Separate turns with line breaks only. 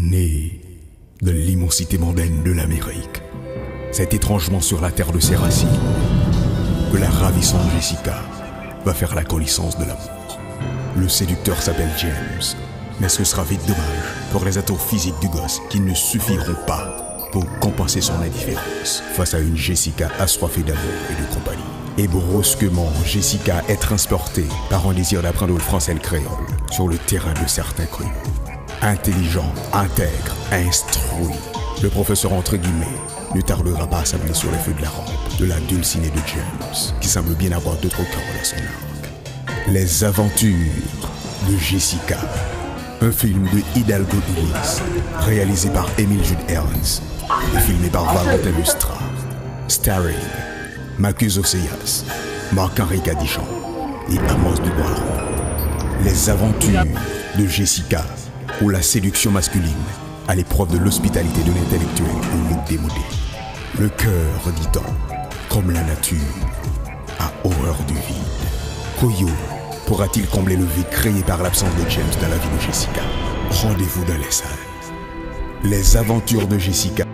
Née de l'immensité mondaine de l'Amérique, c'est étrangement sur la terre de ses racines que la ravissante Jessica va faire la connaissance de l'amour. Le séducteur s'appelle James, mais ce sera vite dommage pour les atouts physiques du gosse qui ne suffiront pas pour compenser son indifférence face à une Jessica assoiffée d'amour et de compagnie. Et brusquement, Jessica est transportée par un désir d'apprendre le français et le créole sur le terrain de certains crus. Intelligent, intègre, instruit, le professeur entre guillemets ne tardera pas à s'amener sur les feux de la rampe de la dulcinée de James, qui semble bien avoir d'autres cordes à son arc. Les aventures de Jessica, un film de Hidalgo Ulysse, réalisé par Émile Jules Ernst et filmé par Valentin Lustra, starring Marcus Oséas, Marc-Henri Cadichon et Amos Dubois. Les aventures de Jessica, où la séduction masculine à l'épreuve de l'hospitalité de l'intellectuel au look démodé. Le cœur, dit-on, comme la nature, a horreur du vide. Koyo pourra-t-il combler le vide créé par l'absence de James dans la vie de Jessica? Rendez-vous dans les salles. Les aventures de Jessica.